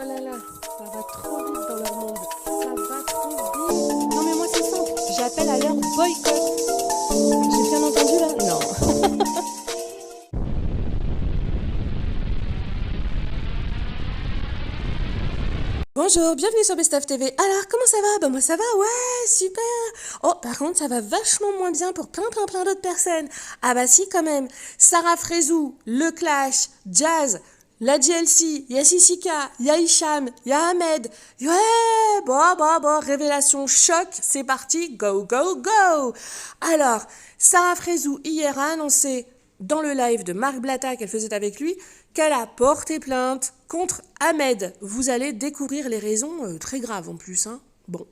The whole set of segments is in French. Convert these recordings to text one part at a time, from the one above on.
là là, ça va trop vite dans leur monde. Ça va trop vite. Non mais moi c'est simple, j'appelle à leur boycott. J'ai bien entendu là? Non. Bonjour, bienvenue sur Best of TV. Alors, comment ça va? Bah moi ça va, ouais, super. Oh, par contre, ça va vachement moins bien pour plein d'autres personnes. Ah bah si, quand même. Sarah Frézou, Le Clash, Jazz, la GLC, il y a Sissika, il y a Hicham, il y a Ahmed. Ouais, bon, révélation choc, c'est parti, go. Alors, Sarah Frézou, hier, a annoncé dans le live de Marc Blatta qu'elle faisait avec lui, qu'elle a porté plainte contre Ahmed. Vous allez découvrir les raisons très graves en plus. Hein. Bon.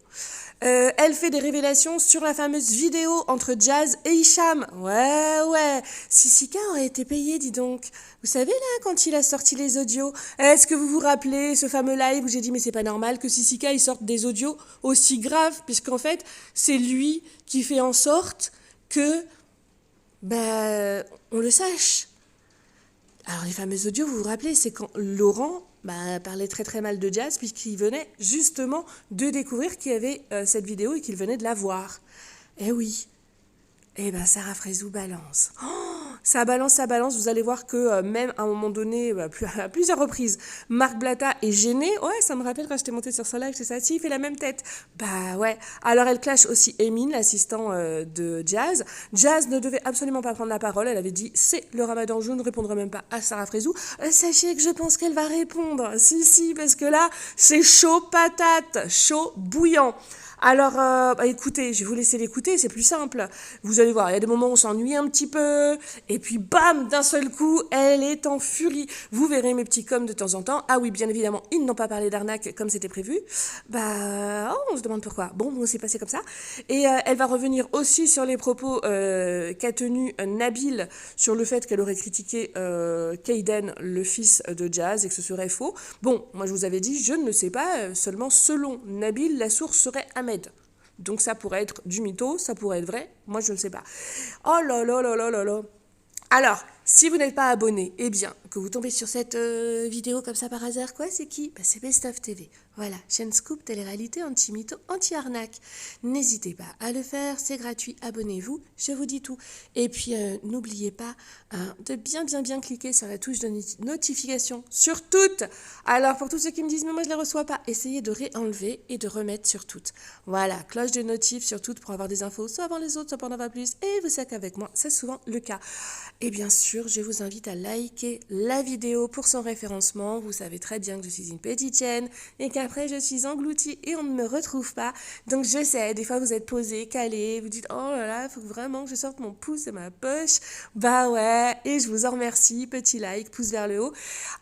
Elle fait des révélations sur la fameuse vidéo entre Jazz et Hicham. Ouais. Sissika aurait été payé, dis donc. Vous savez là, quand il a sorti les audios, est-ce que vous vous rappelez ce fameux live où j'ai dit mais c'est pas normal que Sissika il sorte des audios aussi graves, puisqu'en fait c'est lui qui fait en sorte que on le sache. Alors les fameux audios, vous vous rappelez, c'est quand Laurent parlait très mal de Jazz puisqu'il venait justement de découvrir qu'il y avait cette vidéo et qu'il venait de la voir. Eh oui. Eh ben Sarah Frézou balance. Oh, ça balance. Vous allez voir que même à un moment donné, à plusieurs reprises, Marc Blatta est gêné. Ouais, ça me rappelle quand j'étais montée sur son live, c'est ça. Si, il fait la même tête. Bah ouais. Alors elle clash aussi Emin, l'assistant de Jazz. Jazz ne devait absolument pas prendre la parole. Elle avait dit c'est le Ramadan, je ne répondrai même pas à Sarah Frézou. Sachez que je pense qu'elle va répondre. Si, parce que là, c'est chaud patate, chaud bouillant. Alors, écoutez, je vais vous laisser l'écouter, c'est plus simple. Vous allez voir, il y a des moments où on s'ennuie un petit peu, et puis bam, d'un seul coup, elle est en furie. Vous verrez mes petits coms de temps en temps. Ah oui, bien évidemment, ils n'ont pas parlé d'arnaque comme c'était prévu. On se demande pourquoi. Bon, c'est passé comme ça. Et elle va revenir aussi sur les propos qu'a tenu Nabil sur le fait qu'elle aurait critiqué Kayden, le fils de Jazz, et que ce serait faux. Bon, moi je vous avais dit, je ne le sais pas, seulement selon Nabil, la source serait Ahmed. Donc ça pourrait être du mytho, ça pourrait être vrai, moi je ne sais pas. Oh là là. Alors, si vous n'êtes pas abonné, eh bien, que vous tombez sur cette vidéo comme ça par hasard, quoi, c'est qui? C'est Best of TV. Voilà, chaîne Scoop, télé-réalité, anti-mytho, anti-arnaque. N'hésitez pas à le faire, c'est gratuit, abonnez-vous, je vous dis tout. Et puis, n'oubliez pas de bien cliquer sur la touche de notification, sur toutes. Alors, pour tous ceux qui me disent, mais moi je ne les reçois pas, essayez de réenlever et de remettre sur toutes. Voilà, cloche de notif sur toutes pour avoir des infos, soit avant les autres, soit pour en avoir plus. Et vous savez qu'avec moi, c'est souvent le cas. Et bien sûr, je vous invite à liker la vidéo pour son référencement. Vous savez très bien que je suis une petite chaîne et qu'après je suis engloutie et on ne me retrouve pas. Donc je sais, des fois vous êtes posé, calé, vous dites oh là là, il faut vraiment que je sorte mon pouce de ma poche. Bah ouais, et je vous en remercie. Petit like, pouce vers le haut.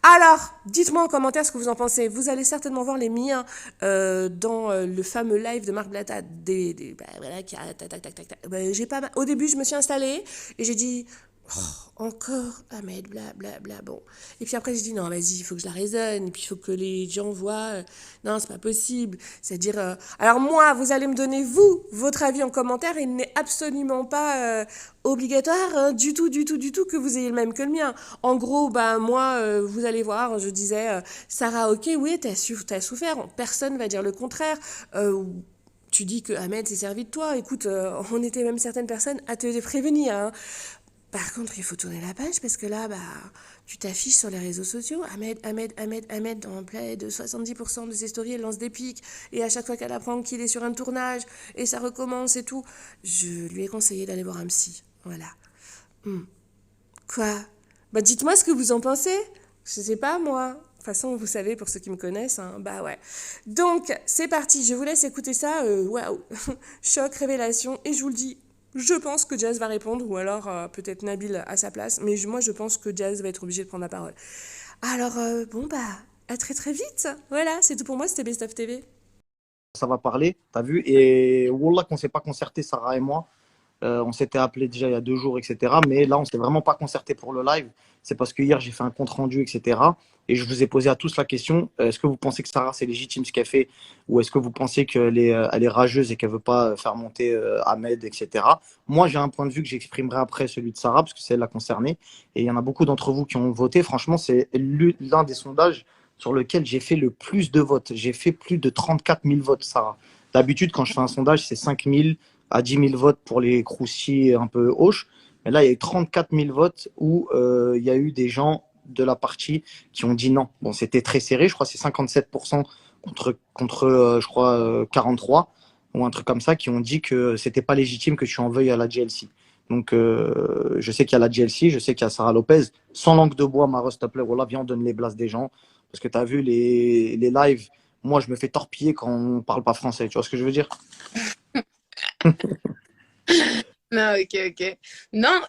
Alors, dites-moi en commentaire ce que vous en pensez. Vous allez certainement voir les miens dans le fameux live de Marc Blatta. Au début, je me suis installée et j'ai dit encore Ahmed, blablabla, bon. Et puis après, j'ai dit, non, vas-y, il faut que je la raisonne. Et puis, il faut que les gens voient. Non, c'est pas possible. C'est-à-dire... Alors moi, vous allez me donner, vous, votre avis en commentaire. Il n'est absolument pas obligatoire du tout que vous ayez le même que le mien. En gros, moi, vous allez voir, je disais, Sarah, ok, oui, t'as souffert. Personne va dire le contraire. Tu dis que Ahmed s'est servi de toi. Écoute, on était même certaines personnes à te prévenir, hein. Par contre, il faut tourner la page parce que là, tu t'affiches sur les réseaux sociaux. Ahmed, dans plein de 70% de ses stories, elle lance des pics. Et à chaque fois qu'elle apprend qu'il est sur un tournage, et ça recommence et tout, je lui ai conseillé d'aller voir un psy. Voilà. Quoi? Dites-moi ce que vous en pensez. Je sais pas, moi. De toute façon, vous savez, pour ceux qui me connaissent, hein, ouais. Donc, c'est parti. Je vous laisse écouter ça. Waouh. Choc, révélation. Et je vous le dis. Je pense que Jazz va répondre, ou alors peut-être Nabil à sa place, mais moi je pense que Jazz va être obligé de prendre la parole. Alors, à très vite. Voilà, c'est tout pour moi, c'était Best of TV. Ça va parler, t'as vu? Et Wallah qu'on ne s'est pas concerté, Sarah et moi. On s'était appelé déjà il y a 2 jours, etc. Mais là, on ne s'est vraiment pas concerté pour le live. C'est parce que hier, j'ai fait un compte rendu, etc. Et je vous ai posé à tous la question, est-ce que vous pensez que Sarah, c'est légitime ce qu'elle fait? Ou est-ce que vous pensez elle est rageuse et qu'elle ne veut pas faire monter Ahmed, etc. Moi, j'ai un point de vue que j'exprimerai après celui de Sarah, parce que c'est elle la concernée. Et il y en a beaucoup d'entre vous qui ont voté. Franchement, c'est l'un des sondages sur lequel j'ai fait le plus de votes. J'ai fait plus de 34 000 votes, Sarah. D'habitude, quand je fais un sondage, c'est 5 000 à 10 000 votes pour les croustilles un peu hoches. Mais là, il y a eu 34 000 votes où il y a eu des gens de la partie qui ont dit non. Bon, c'était très serré, je crois que c'est 57% contre je crois, 43 ou un truc comme ça, qui ont dit que c'était pas légitime que tu en veuilles à la GLC. Donc, je sais qu'il y a la GLC, je sais qu'il y a Sarah Lopez. Sans langue de bois, Mara, s'il te plaît, voilà, viens, on donne les blases des gens. Parce que tu as vu les lives, moi, je me fais torpiller quand on parle pas français. Tu vois ce que je veux dire? Non, ok, ok. Non,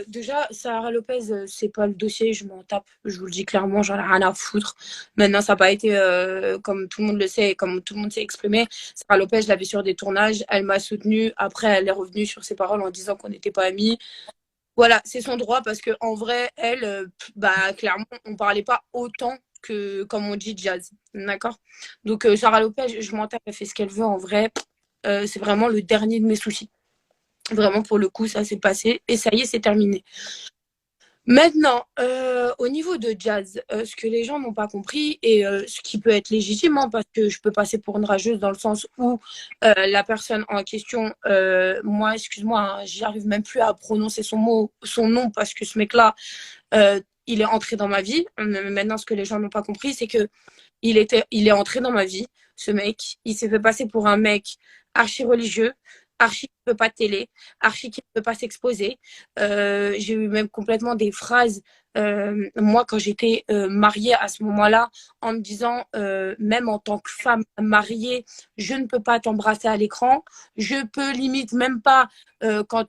déjà, Sarah Lopez, c'est pas le dossier, je m'en tape. Je vous le dis clairement, j'en ai rien à foutre. Maintenant, ça n'a pas été, comme tout le monde le sait et comme tout le monde s'est exprimé. Sarah Lopez, je l'avais sur des tournages, elle m'a soutenue. Après, elle est revenue sur ses paroles en disant qu'on n'était pas amis. Voilà, c'est son droit parce que en vrai, elle, bah, clairement, on parlait pas autant que, comme on dit, jazz. D'accord? Donc, Sarah Lopez, je m'en tape, elle fait ce qu'elle veut en vrai. C'est vraiment le dernier de mes soucis. Vraiment, pour le coup, ça s'est passé et ça y est, c'est terminé. Maintenant, au niveau de jazz, ce que les gens n'ont pas compris et ce qui peut être légitime, hein, parce que je peux passer pour une rageuse dans le sens où la personne en question, moi, excuse-moi, hein, j'arrive même plus à prononcer son nom parce que ce mec-là, il est entré dans ma vie. Maintenant, ce que les gens n'ont pas compris, c'est que il est entré dans ma vie, ce mec. Il s'est fait passer pour un mec archi religieux, archi qui ne peut pas de télé, archi qui ne peut pas s'exposer. J'ai eu même complètement des phrases, moi, quand j'étais mariée à ce moment-là, en me disant, même en tant que femme mariée, je ne peux pas t'embrasser à l'écran. Je peux limite même pas,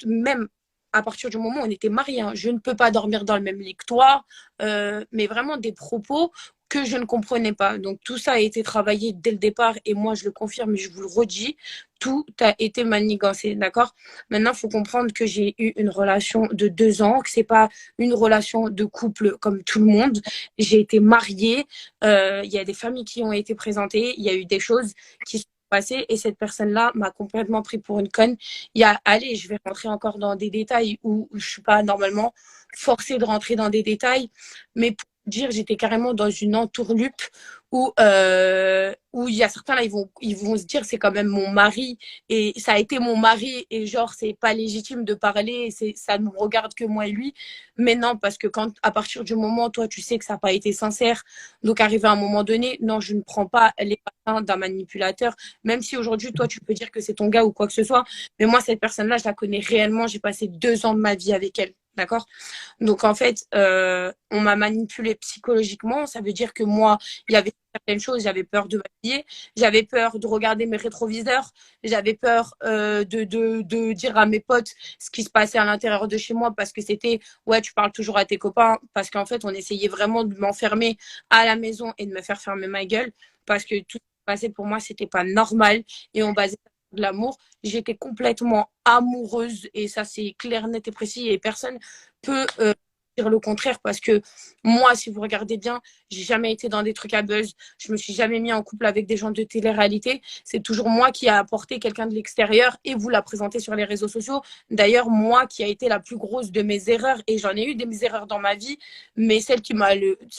même à partir du moment où on était mariés, hein, je ne peux pas dormir dans le même lit que toi. Mais vraiment des propos que je ne comprenais pas. Donc tout ça a été travaillé dès le départ et moi je le confirme et je vous le redis, tout a été manigancé, d'accord? Maintenant, il faut comprendre que j'ai eu une relation de 2 ans, que c'est pas une relation de couple comme tout le monde. J'ai été mariée, il y a des familles qui ont été présentées, il y a eu des choses qui sont passées et cette personne-là m'a complètement pris pour une conne. Allez, je vais rentrer encore dans des détails où je suis pas normalement forcée de rentrer dans des détails, mais pour dire, j'étais carrément dans une entourloupe où il y a certains là, ils vont se dire c'est quand même mon mari et ça a été mon mari et genre c'est pas légitime de parler, ça ne me regarde que moi et lui. Mais non, parce que quand à partir du moment toi tu sais que ça n'a pas été sincère, donc arrivé à un moment donné, non, je ne prends pas les patins d'un manipulateur, même si aujourd'hui toi tu peux dire que c'est ton gars ou quoi que ce soit, mais moi cette personne là je la connais réellement, j'ai passé 2 ans de ma vie avec elle. D'accord? Donc en fait, on m'a manipulée psychologiquement. Ça veut dire que moi, il y avait certaines choses, j'avais peur de m'habiller, j'avais peur de regarder mes rétroviseurs, j'avais peur de dire à mes potes ce qui se passait à l'intérieur de chez moi parce que c'était ouais, tu parles toujours à tes copains parce qu'en fait, on essayait vraiment de m'enfermer à la maison et de me faire fermer ma gueule parce que tout ce qui passait pour moi, c'était pas normal et on basait de l'amour. J'étais complètement amoureuse et ça c'est clair, net et précis et personne peut dire le contraire parce que moi, si vous regardez bien, j'ai jamais été dans des trucs à buzz. Je me suis jamais mis en couple avec des gens de télé-réalité. C'est toujours moi qui a apporté quelqu'un de l'extérieur et vous l'a présenté sur les réseaux sociaux. D'ailleurs, moi qui a été la plus grosse de mes erreurs et j'en ai eu des erreurs dans ma vie, mais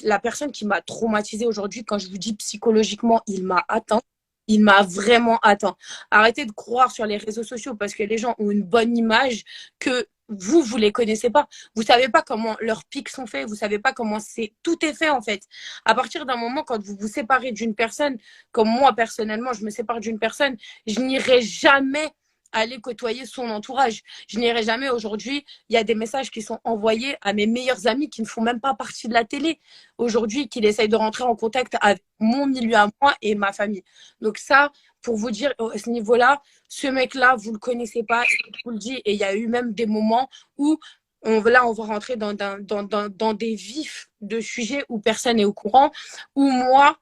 la personne qui m'a traumatisée aujourd'hui, quand je vous dis psychologiquement, il m'a atteint. Il m'a vraiment atteint. Arrêtez de croire sur les réseaux sociaux parce que les gens ont une bonne image que vous les connaissez pas. Vous savez pas comment leurs pics sont faits. Vous savez pas comment tout est fait en fait. À partir d'un moment, quand vous vous séparez d'une personne, comme moi personnellement, je me sépare d'une personne, je n'irai jamais aller côtoyer son entourage. Je n'irai jamais aujourd'hui. Il y a des messages qui sont envoyés à mes meilleurs amis qui ne font même pas partie de la télé aujourd'hui, qui essayent de rentrer en contact avec mon milieu à moi et ma famille. Donc ça, pour vous dire, à ce niveau-là, ce mec-là, vous ne le connaissez pas, je vous le dis. Et il y a eu même des moments où là, on va rentrer dans des vifs de sujets où personne n'est au courant, où moi,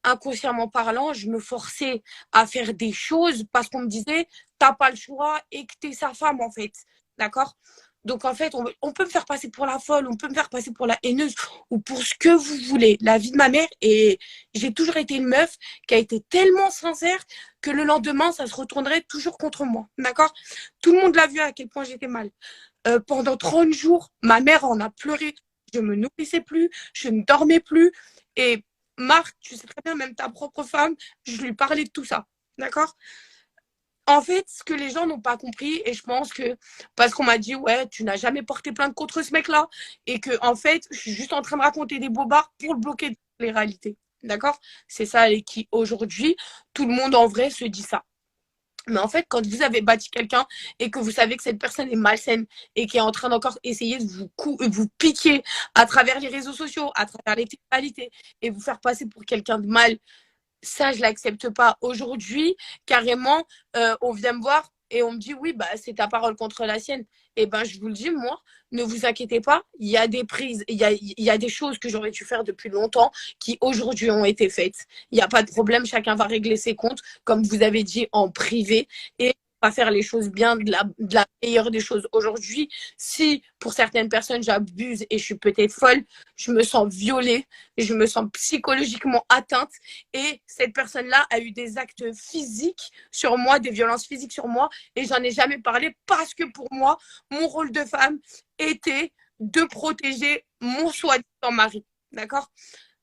inconsciemment parlant, je me forçais à faire des choses parce qu'on me disait, t'as pas le choix et que t'es sa femme, en fait. D'accord? Donc, en fait, on peut me faire passer pour la folle, on peut me faire passer pour la haineuse ou pour ce que vous voulez. La vie de ma mère, et j'ai toujours été une meuf qui a été tellement sincère que le lendemain, ça se retournerait toujours contre moi. D'accord? Tout le monde l'a vu à quel point j'étais mal. Pendant 30 jours, ma mère en a pleuré. je me nourrissais plus, je ne dormais plus. Et Marc, tu sais très bien, même ta propre femme, je lui parlais de tout ça. D'accord? En fait, ce que les gens n'ont pas compris, et je pense que parce qu'on m'a dit, ouais, tu n'as jamais porté plainte contre ce mec-là, et que, en fait, je suis juste en train de raconter des bobards pour le bloquer de les réalités. D'accord? C'est ça, et qui, aujourd'hui, tout le monde en vrai se dit ça. Mais en fait, quand vous avez bâti quelqu'un et que vous savez que cette personne est malsaine et qui est en train d'encore essayer de vous piquer à travers les réseaux sociaux, à travers les réalités et vous faire passer pour quelqu'un de mal, ça, je l'accepte pas. Aujourd'hui, carrément, on vient me voir et on me dit, oui, bah, c'est ta parole contre la sienne. Et ben, je vous le dis, moi, ne vous inquiétez pas, il y a des prises, il y a des choses que j'aurais dû faire depuis longtemps qui aujourd'hui ont été faites. Il n'y a pas de problème, chacun va régler ses comptes, comme vous avez dit, en privé. Et on va faire les choses bien, de la meilleure des choses. Aujourd'hui, si pour certaines personnes j'abuse et je suis peut-être folle, je me sens violée, je me sens psychologiquement atteinte et cette personne-là a eu des actes physiques sur moi, des violences physiques sur moi et j'en ai jamais parlé parce que pour moi, mon rôle de femme était de protéger mon soi-disant mari. D'accord?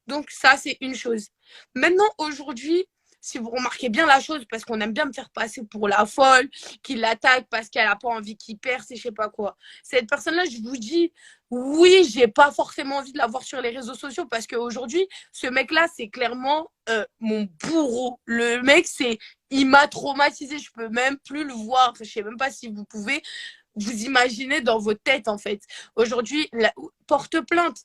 Donc ça, c'est une chose. Maintenant, aujourd'hui, si vous remarquez bien la chose, parce qu'on aime bien me faire passer pour la folle, qui l'attaque parce qu'elle n'a pas envie qu'il perce et je sais pas quoi. Cette personne-là, je vous dis, oui, j'ai pas forcément envie de la voir sur les réseaux sociaux parce qu'aujourd'hui, ce mec-là, c'est clairement mon bourreau. Le mec, il m'a traumatisé. Je peux même plus le voir. Je sais même pas si vous pouvez vous imaginer dans votre tête, en fait. Aujourd'hui, porte plainte.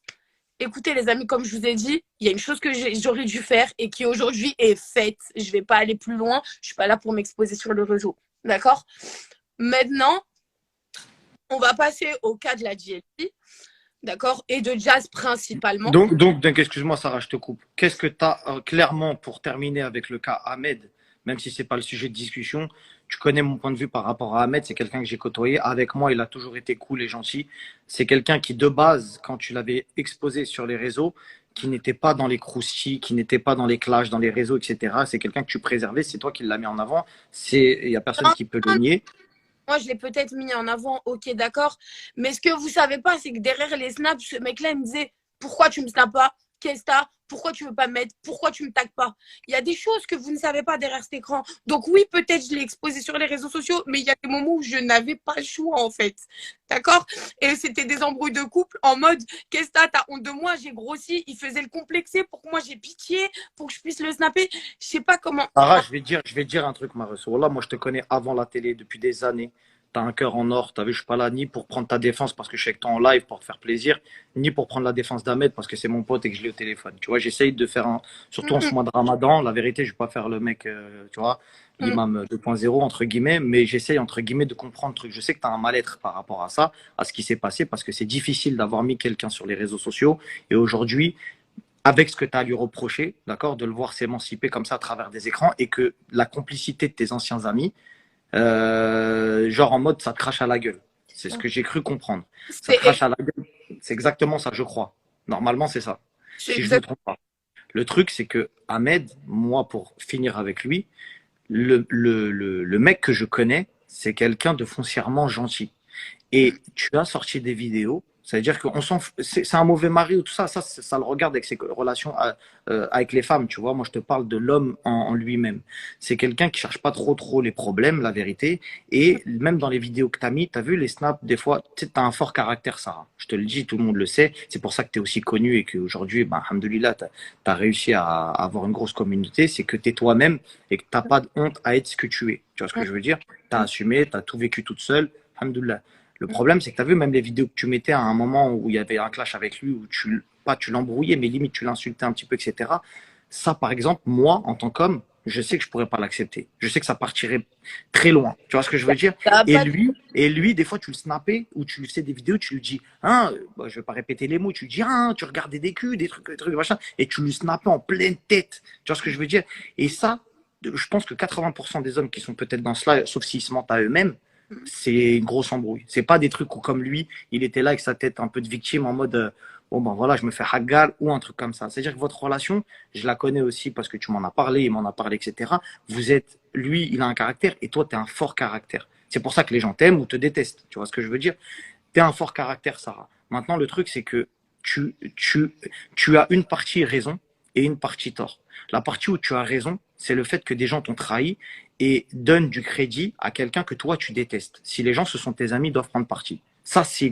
Écoutez, les amis, comme je vous ai dit, il y a une chose que j'aurais dû faire et qui aujourd'hui est faite. Je ne vais pas aller plus loin. Je ne suis pas là pour m'exposer sur le réseau. D'accord? Maintenant, on va passer au cas de la DLP. D'accord? Et de Jazz principalement. Donc excuse-moi, Sarah, je te coupe. Qu'est-ce que tu as clairement, pour terminer avec le cas Ahmed, même si ce n'est pas le sujet de discussion, tu connais mon point de vue par rapport à Ahmed, c'est quelqu'un que j'ai côtoyé. Avec moi, il a toujours été cool et gentil. C'est quelqu'un qui, de base, quand tu l'avais exposé sur les réseaux, qui n'était pas dans les croustilles, qui n'était pas dans les clashs, dans les réseaux, etc. C'est quelqu'un que tu préservais, c'est toi qui l'as mis en avant. Il n'y a personne qui peut le nier. Moi, je l'ai peut-être mis en avant, ok, d'accord. Mais ce que vous savez pas, c'est que derrière les snaps, ce mec-là, il me disait, pourquoi tu me snaps pas? Qu'est-ce que t'as? Pourquoi tu veux pas me mettre? Pourquoi tu me tagues pas? Il y a des choses que vous ne savez pas derrière cet écran. Donc oui, peut-être je l'ai exposé sur les réseaux sociaux, mais il y a des moments où je n'avais pas le choix, en fait. D'accord? Et c'était des embrouilles de couple en mode, qu'est-ce que t'as honte de moi? J'ai grossi. Il faisait le complexer pour que moi j'ai pitié, pour que je puisse le snapper. Je sais pas comment. Sarah, je vais te dire un truc, Maresso. Wallah, moi, je te connais avant la télé depuis des années. Tu as un cœur en or. Tu as vu, je suis pas là ni pour prendre ta défense parce que je sais que tu es en live pour te faire plaisir, ni pour prendre la défense d'Ahmed parce que c'est mon pote et que je l'ai au téléphone. Tu vois, j'essaye de faire surtout en ce mois de Ramadan. La vérité, je vais pas faire le mec, tu vois, l'imam 2.0, entre guillemets, mais j'essaye, entre guillemets, de comprendre le truc. Je sais que tu as un mal-être par rapport à ça, à ce qui s'est passé parce que c'est difficile d'avoir mis quelqu'un sur les réseaux sociaux. Et aujourd'hui, avec ce que tu as à lui reprocher, d'accord, de le voir s'émanciper comme ça à travers des écrans et que la complicité de tes anciens amis, genre en mode ça te crache à la gueule. C'est ce que j'ai cru comprendre. Ça te crache à la gueule. C'est exactement ça, je crois. Normalement, c'est ça. Si je ne me trompe pas. Le truc, c'est que Ahmed, moi, pour finir avec lui, le mec que je connais, c'est quelqu'un de foncièrement gentil. Et tu as sorti des vidéos. Ça veut dire qu'on s'en c'est un mauvais mari ou tout ça, ça le regarde avec ses relations avec les femmes, tu vois. Moi, je te parle de l'homme en lui-même. C'est quelqu'un qui cherche pas trop les problèmes, la vérité. Et même dans les vidéos que tu as mis, tu as vu les snaps, des fois, tu as un fort caractère, Sarah. Je te le dis, tout le monde le sait. C'est pour ça que tu es aussi connu et qu'aujourd'hui, ben, alhamdoulilah, tu as réussi à avoir une grosse communauté. C'est que tu es toi-même et que tu n'as pas de honte à être ce que tu es. Tu vois ce que je veux dire? Tu as assumé, tu as tout vécu toute seule. Alhamdoulilah. Le problème, c'est que tu as vu même les vidéos que tu mettais à un moment où il y avait un clash avec lui, où tu l'embrouillais, mais limite tu l'insultais un petit peu, etc. Ça, par exemple, moi, en tant qu'homme, je sais que je pourrais pas l'accepter. Je sais que ça partirait très loin. Tu vois ce que je veux dire? Et lui, des fois, tu le snappais ou tu lui faisais des vidéos, tu lui dis, hein, bah, je vais pas répéter les mots, tu lui dis, hein, tu regardais des culs, des trucs, machin, et tu lui snappais en pleine tête. Tu vois ce que je veux dire? Et ça, je pense que 80% des hommes qui sont peut-être dans cela, sauf s'ils se mentent à eux-mêmes, c'est une grosse embrouille. C'est pas des trucs où, comme lui, il était là avec sa tête un peu de victime en mode bon ben voilà, je me fais hagal ou un truc comme ça. C'est-à-dire que votre relation, je la connais aussi parce que tu m'en as parlé, il m'en a parlé, etc. Lui, il a un caractère et toi, tu as un fort caractère. C'est pour ça que les gens t'aiment ou te détestent. Tu vois ce que je veux dire? Tu as un fort caractère, Sarah. Maintenant, le truc, c'est que tu as une partie raison et une partie tort. La partie où tu as raison, c'est le fait que des gens t'ont trahi et donnent du crédit à quelqu'un que toi tu détestes. Si les gens, ce sont tes amis, ils doivent prendre parti. Ça, c'est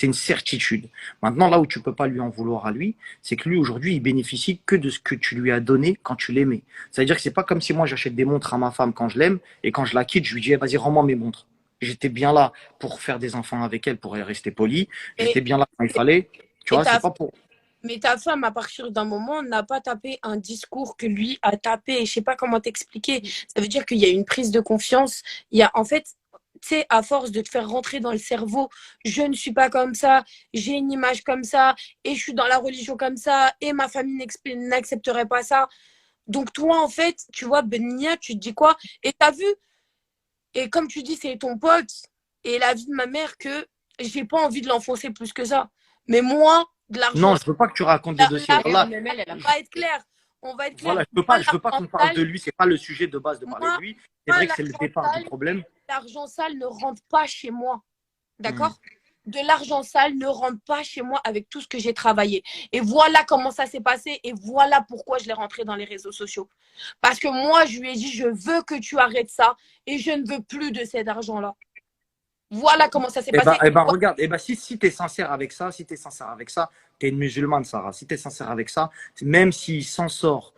une certitude. Maintenant, là où tu peux pas lui en vouloir à lui, c'est que lui, aujourd'hui, il bénéficie que de ce que tu lui as donné quand tu l'aimais. C'est-à-dire que c'est pas comme si moi, j'achète des montres à ma femme quand je l'aime et quand je la quitte, je lui dis, eh, vas-y, rends-moi mes montres. J'étais bien là pour faire des enfants avec elle, pour rester poli. J'étais Et, bien là quand il fallait. Tu et vois, c'est ta, pas pour. mais ta femme, à partir d'un moment, n'a pas tapé un discours que lui a tapé. Je sais pas comment t'expliquer. Ça veut dire qu'il y a une prise de confiance. Il y a, en fait, tu sais, à force de te faire rentrer dans le cerveau, je ne suis pas comme ça, j'ai une image comme ça, et je suis dans la religion comme ça, et ma famille n'accepterait pas ça. Donc toi, en fait, tu vois, Benia, tu te dis quoi? Et t'as vu, et comme tu dis, c'est ton pote, et la vie de ma mère, que j'ai pas envie de l'enfoncer plus que ça. Mais moi, de l'argent, Non, je veux pas que tu racontes des là, dossiers. là, Voilà, on va être clair. On va être clair. voilà, Moi, je veux pas qu'on parle de lui. C'est pas le sujet de base de parler de moi, lui. C'est moi, vrai que c'est le départ du problème. l'argent sale ne rentre pas chez moi. Hmm. D'accord? De l'argent sale ne rentre pas chez moi avec tout ce que j'ai travaillé. Et voilà comment ça s'est passé et voilà pourquoi je l'ai rentré dans les réseaux sociaux. Parce que moi, je lui ai dit, je veux que tu arrêtes ça et je ne veux plus de cet argent-là. Voilà comment ça s'est passé. Regarde, si tu es sincère avec ça, si tu es sincère avec ça, tu es une musulmane, Sarah. Si tu es sincère avec ça, même s'il s'en sort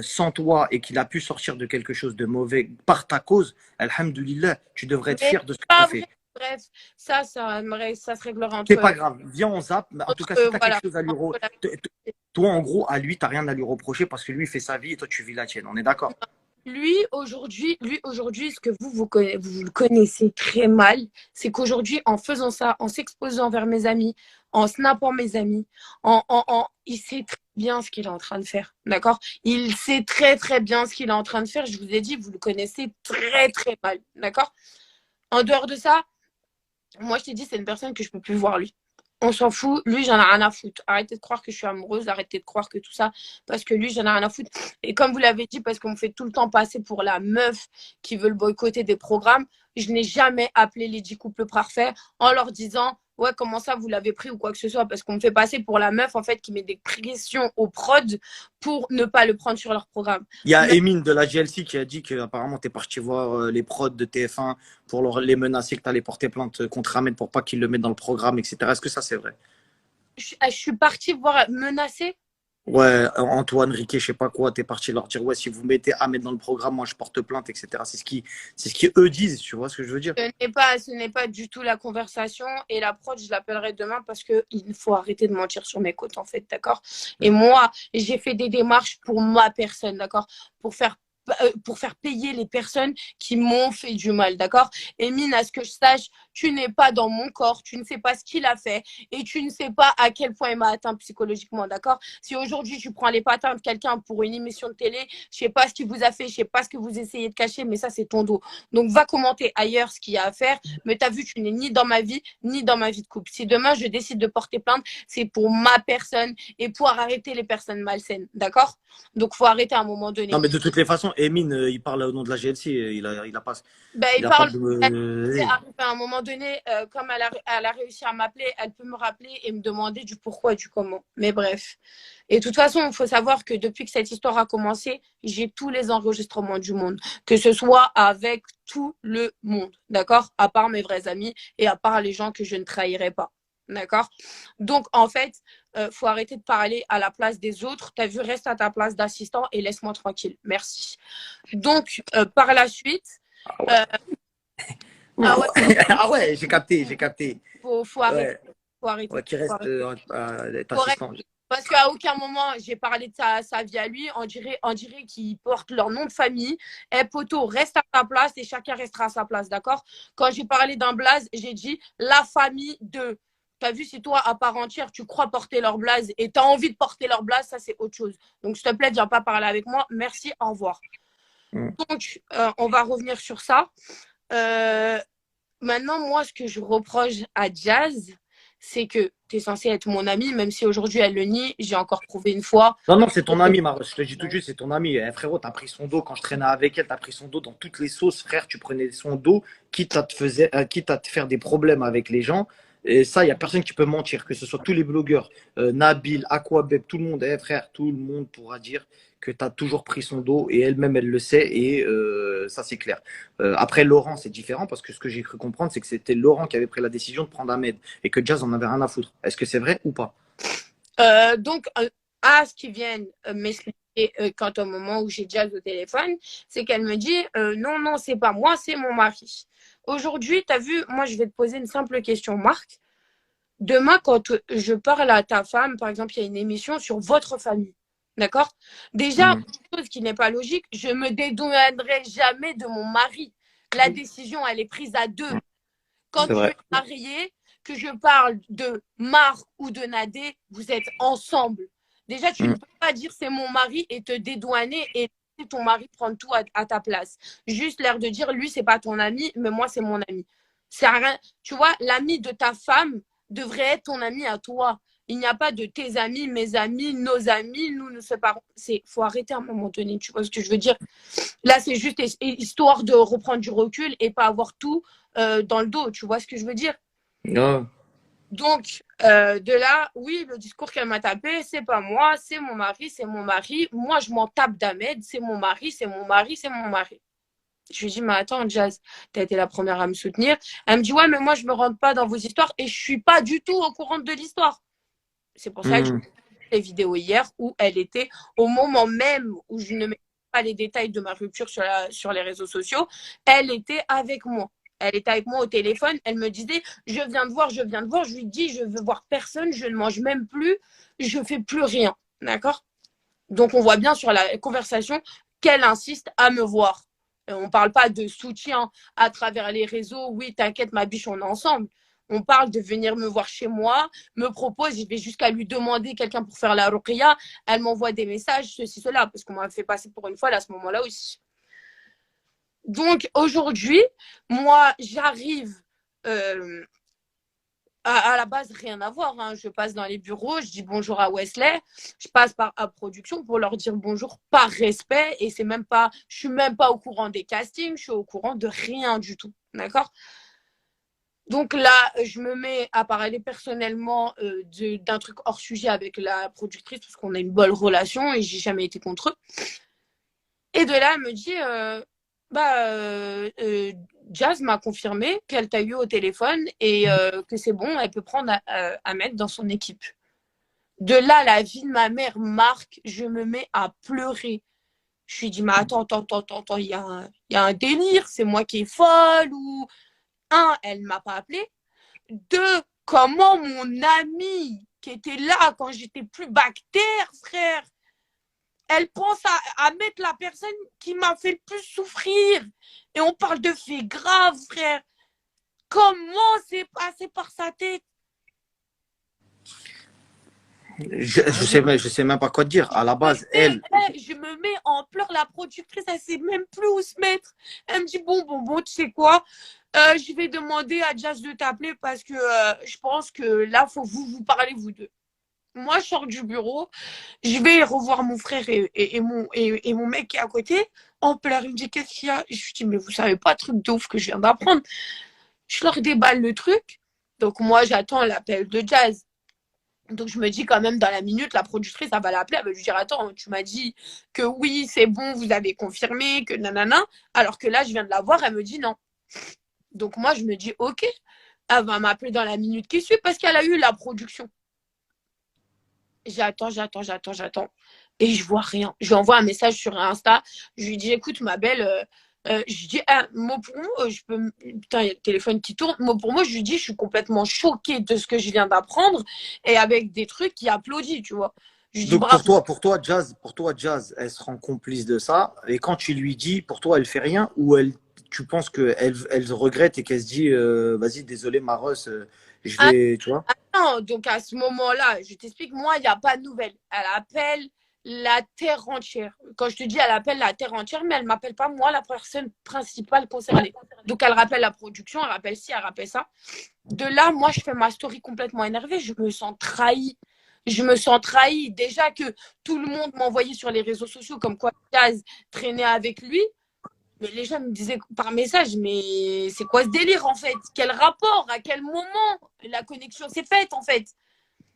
sans toi et qu'il a pu sortir de quelque chose de mauvais par ta cause, alhamdoulilah, tu devrais être Mais fier de ce que tu pas as vrai. fait. Bref, ça se réglera C'est entre, pas grave, viens, on zappe. Mais en tout cas, si tu as quelque voilà. chose à lui Entre la- toi, en gros, à lui, tu n'as rien à lui reprocher parce que lui, il fait sa vie et toi, tu vis la tienne. On est d'accord? Lui aujourd'hui, ce que vous le connaissez très mal, c'est qu'aujourd'hui, en faisant ça, en s'exposant vers mes amis, en snappant mes amis, il sait très bien ce qu'il est en train de faire, d'accord? Il sait très très bien ce qu'il est en train de faire. Je vous ai dit, vous le connaissez très très mal, d'accord? En dehors de ça, moi, je t'ai dit, c'est une personne que je peux plus voir lui. On s'en fout. Lui, j'en ai rien à foutre. Arrêtez de croire que je suis amoureuse. Arrêtez de croire que tout ça. Parce que lui, j'en ai rien à foutre. Et comme vous l'avez dit, parce qu'on me fait tout le temps passer pour la meuf qui veut le boycotter des programmes, je n'ai jamais appelé les 10 couples parfaits en leur disant ouais, comment ça, vous l'avez pris ou quoi que ce soit. Parce qu'on me fait passer pour la meuf, en fait, qui met des pressions au prod pour ne pas le prendre sur leur programme. Il y a Mais Emine de la GLC qui a dit qu'apparemment, tu es parti voir les prods de TF1 pour les menacer, que tu allais porter plainte contre Ahmed pour pas qu'il le mette dans le programme, etc. Est-ce que ça, c'est vrai? je suis partie voir menacer. Ouais, Antoine, Riquet, je sais pas quoi, t'es parti leur dire, ouais, si vous mettez Ahmed dans le programme, moi, je porte plainte, etc. C'est ce qui eux disent, tu vois ce que je veux dire? Ce n'est pas du tout la conversation et l'approche, je l'appellerai demain parce qu'il faut arrêter de mentir sur mes côtes, en fait, d'accord? Et moi, j'ai fait des démarches pour ma personne, d'accord? Pour faire payer les personnes qui m'ont fait du mal, d'accord? Et Mine, à ce que je sache, tu n'es pas dans mon corps, tu ne sais pas ce qu'il a fait et tu ne sais pas à quel point il m'a atteint psychologiquement, d'accord? Si aujourd'hui tu prends les patins de quelqu'un pour une émission de télé, je sais pas ce qu'il vous a fait, je sais pas ce que vous essayez de cacher, mais ça c'est ton dos. Donc va commenter ailleurs ce qu'il y a à faire, mais tu as vu, tu n'es ni dans ma vie, ni dans ma vie de couple. Si demain je décide de porter plainte, c'est pour ma personne et pour arrêter les personnes malsaines, d'accord? Donc faut arrêter à un moment donné. Non, mais de toutes les façons, Emine, il parle au nom de la GLC, Ben, il il a pas parle. de. C'est arrivé à un moment donné, comme elle a réussi à m'appeler, elle peut me rappeler et me demander du pourquoi et du comment. Mais bref. Et de toute façon, il faut savoir que depuis que cette histoire a commencé, j'ai tous les enregistrements du monde. Que ce soit avec tout le monde, d'accord? À part mes vrais amis et à part les gens que je ne trahirai pas. D'accord? Donc, en fait, faut arrêter de parler à la place des autres. Tu as vu, reste à ta place d'assistant et laisse-moi tranquille. Merci. Donc, par la suite, euh, ah ouais, Ah ouais, j'ai capté, j'ai capté. faut arrêter. Ouais, Faut arrêter. ouais, qui Faut reste arrêter. être Faut arrêter. assistant. Parce qu'à aucun moment, j'ai parlé de sa vie à lui. On dirait qu'ils portent leur nom de famille. Eh, poto, reste à ta place et chacun restera à sa place, d'accord? Quand j'ai parlé d'un blaze, j'ai dit la famille de. T'as vu, si toi, à part entière, tu crois porter leur blaze et t'as envie de porter leur blaze, ça, c'est autre chose. Donc, s'il te plaît, viens pas parler avec moi. Merci, au revoir. Mm. Donc, on va revenir sur ça. Euh, Maintenant, moi, ce que je reproche à Jazz, c'est que tu es censé être mon amie, même si aujourd'hui elle le nie. J'ai encore prouvé une fois. Non, non, c'est ton ami, Maros. Je te dis tout de suite, c'est ton ami. Eh, frérot, t'as pris son dos quand je traînais avec elle, t'as pris son dos dans toutes les sauces, frère. Tu prenais son dos, quitte à te faire des problèmes avec les gens. Et ça, il n'y a personne qui peut mentir, que ce soit tous les blogueurs, Nabil, Aquabeb, tout le monde, frère, tout le monde pourra dire que tu as toujours pris son dos et elle-même, elle le sait et ça, c'est clair. Après, Laurent, c'est différent parce que ce que j'ai cru comprendre, c'est que c'était Laurent qui avait pris la décision de prendre Ahmed et que Jazz en avait rien à foutre. Est-ce que c'est vrai ou pas? Donc, à ce qu'ils viennent m'expliquer quand au moment où j'ai Jazz au téléphone, c'est qu'elle me dit non, non, c'est pas moi, c'est mon mari. Aujourd'hui, tu as vu, moi, je vais te poser une simple question, Marc. Demain, quand je parle à ta femme, par exemple, il y a une émission sur votre famille. D'accord? Déjà, Mhm. chose qui n'est pas logique, je me dédouanerai jamais de mon mari. La décision, elle est prise à deux. Quand C'est tu es vrai. marié, que je parle de Marc ou de Nadé, vous êtes ensemble. Déjà, tu ne Mhm. peux pas dire c'est mon mari et te dédouaner et laisser ton mari prendre tout à ta place. Juste l'air de dire lui, c'est pas ton ami, mais moi, c'est mon ami. C'est rien. Tu vois, l'ami de ta femme devrait être ton ami à toi. Il n'y a pas de tes amis, mes amis, nos amis, nous nous séparons. C'est, faut arrêter à un moment donné. Tu vois ce que je veux dire? Là, c'est juste histoire de reprendre du recul et pas avoir tout dans le dos. Tu vois ce que je veux dire? Ouais. Donc, de là, oui, le discours qu'elle m'a tapé, c'est pas moi, c'est mon mari, c'est mon mari. Moi, je m'en tape d'Ahmed, c'est mon mari, c'est mon mari, c'est mon mari. Je lui dis, mais attends, Jazz, t'as été la première à me soutenir. Elle me dit, ouais, mais moi, je me rentre pas dans vos histoires et je suis pas du tout au courant de l'histoire. C'est pour ça que j'ai Mhm. fait les vidéos hier où elle était, au moment même où je ne mets pas les détails de ma rupture sur les réseaux sociaux, elle était avec moi. Elle était avec moi au téléphone. Elle me disait, je viens de voir, je viens de voir. Je lui dis, je veux voir personne, je ne mange même plus, je fais plus rien. D'accord? Donc, on voit bien sur la conversation qu'elle insiste à me voir. On ne parle pas de soutien à travers les réseaux. Oui, t'inquiète, ma biche, on est ensemble. On parle de venir me voir chez moi, me propose, je vais jusqu'à lui demander quelqu'un pour faire la ruqya. Elle m'envoie des messages, ceci, cela, parce qu'on m'a fait passer pour une folle à ce moment-là aussi. Donc aujourd'hui, moi, j'arrive euh, à la base, rien à voir. Hein. Je passe dans les bureaux, je dis bonjour à Wesley, je passe par à production pour leur dire bonjour par respect. Et c'est même pas, je suis même pas au courant des castings, je suis au courant de rien du tout. D'accord? Donc là, je me mets à parler personnellement d'un truc hors sujet avec la productrice parce qu'on a une bonne relation et j'ai jamais été contre eux. Et de là, elle me dit, bah, Jazz m'a confirmé qu'elle t'a eu au téléphone et que c'est bon, elle peut prendre Ahmed dans son équipe. De là, la vie de ma mère marque, je me mets à pleurer. Je lui dis, mais attends, il y a un délire, c'est moi qui est folle ou... Un, elle ne m'a pas appelé. Deux, comment mon amie qui était là quand j'étais plus bactère, frère, elle pense à mettre la personne qui m'a fait le plus souffrir. Et on parle de faits graves, frère. Comment c'est passé par sa tête? Je sais même pas quoi te dire. À la base, elle. Je me mets en pleurs. La productrice, elle sait même plus où se mettre. Elle me dit, bon, tu sais quoi? Je vais demander à Jazz de t'appeler parce que je pense que là, faut vous parler, vous deux. Moi, je sors du bureau, je vais revoir mon frère et mon mec qui est à côté. En pleurs, il me dit, qu'est-ce qu'il y a? Je lui dis, mais vous savez pas, truc de ouf que je viens d'apprendre. Je leur déballe le truc. Donc, moi, j'attends l'appel de Jazz. Donc, je me dis quand même, dans la minute, la productrice, elle va l'appeler, elle va lui dire, attends, tu m'as dit que oui, c'est bon, vous avez confirmé, que nanana. Alors que là, je viens de la voir, elle me dit non. Donc, moi, je me dis, ok, elle va m'appeler dans la minute qui suit parce qu'elle a eu la production. J'attends. Et je vois rien. Je lui envoie un message sur Insta. Je lui dis, écoute, ma belle, je dis, mot pour mot, je peux. Putain, il y a le téléphone qui tourne. Mot pour mot, je lui dis, je suis complètement choquée de ce que je viens d'apprendre et avec des trucs qui applaudissent, tu vois. Je lui dis, Donc bravo. pour toi, Jazz, elle se rend complice de ça. Et quand tu lui dis, pour toi, elle fait rien, ou tu penses elle regrette et qu'elle se dit, vas-y, désolé, Maros, je Ah, vais, tu vois. non, donc à ce moment-là, je t'explique, moi, il n'y a pas de nouvelles. Elle appelle la terre entière. Quand je te dis, elle appelle la terre entière, mais elle ne m'appelle pas moi, la personne principale concernée. Donc elle rappelle la production, elle rappelle ci, elle rappelle ça. De là, moi, je fais ma story complètement énervée. Je me sens trahie. Je me sens trahie. Déjà que tout le monde m'envoyait sur les réseaux sociaux comme quoi Jazz traînait avec lui. Mais les gens me disaient par message, mais c'est quoi ce délire en fait? Quel rapport? À quel moment la connexion s'est faite en fait?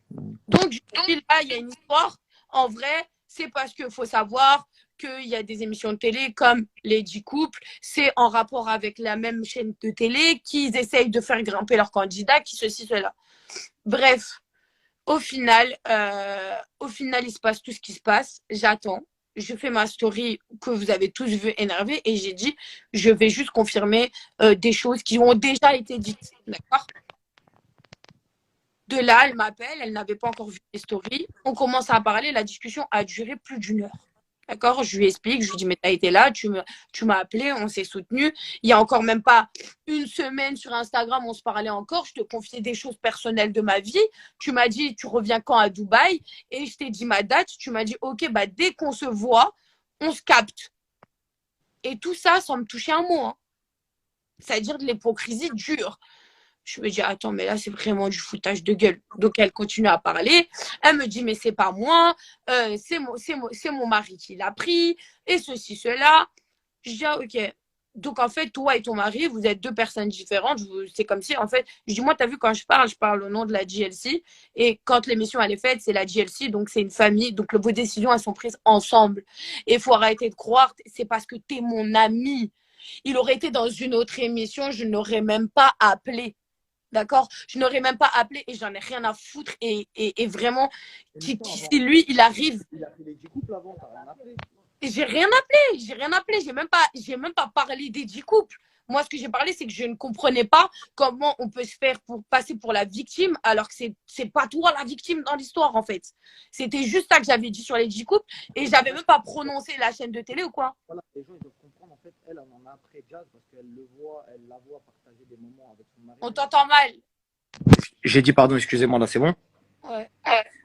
Donc, je dis là, il y a une histoire. En vrai, c'est parce qu'il faut savoir qu'il y a des émissions de télé comme les 10 couples, c'est en rapport avec la même chaîne de télé, qu'ils essayent de faire grimper leur candidat, qui ceci, cela. Bref, au final, il se passe tout ce qui se passe. J'attends. Je fais ma story que vous avez tous vu énervée et j'ai dit, je vais juste confirmer des choses qui ont déjà été dites. D'accord? De là, elle m'appelle, elle n'avait pas encore vu les stories. On commence à parler, la discussion a duré plus d'une heure. D'accord? Je lui explique, je lui dis, mais tu as été là, tu m'as appelé, on s'est soutenu. Il y a encore même pas une semaine sur Instagram, on se parlait encore. Je te confiais des choses personnelles de ma vie. Tu m'as dit, tu reviens quand à Dubaï? Et je t'ai dit ma date. Tu m'as dit, OK, bah, dès qu'on se voit, on se capte. Et tout ça sans me toucher un mot. Hein. C'est-à-dire de l'hypocrisie dure. Je me dis, attends, mais là, c'est vraiment du foutage de gueule. Donc, elle continue à parler. Elle me dit, mais c'est pas moi, c'est mon mari qui l'a pris, et ceci, cela. Je dis, ah, ok. Donc, en fait, toi et ton mari, vous êtes deux personnes différentes. C'est comme si, en fait, je dis, moi, t'as vu, quand je parle au nom de la GLC. Et quand l'émission, elle est faite, c'est la GLC, donc c'est une famille. Donc, vos décisions, elles sont prises ensemble. Et il faut arrêter de croire, c'est parce que t'es mon ami. Il aurait été dans une autre émission, je n'aurais même pas appelé. D'accord? Je n'aurais même pas appelé et j'en ai rien à foutre. Et vraiment, si lui, il arrive. Il a fait les 10 couples avant, t'as rien appelé. J'ai rien appelé. J'ai rien appelé. J'ai même pas parlé des 10 couples. Moi, ce que j'ai parlé, c'est que je ne comprenais pas comment on peut se faire pour passer pour la victime alors que c'est pas toi la victime dans l'histoire, en fait. C'était juste ça que j'avais dit sur les 10 couples et j'avais même pas prononcé la chaîne de télé ou quoi. Voilà, les gens ils doivent comprendre, en fait, elle en a après Jazz parce qu'elle le voit, elle la voit partager des moments avec son mari. On t'entend mal. J'ai dit pardon, excusez-moi, là c'est bon? Ouais.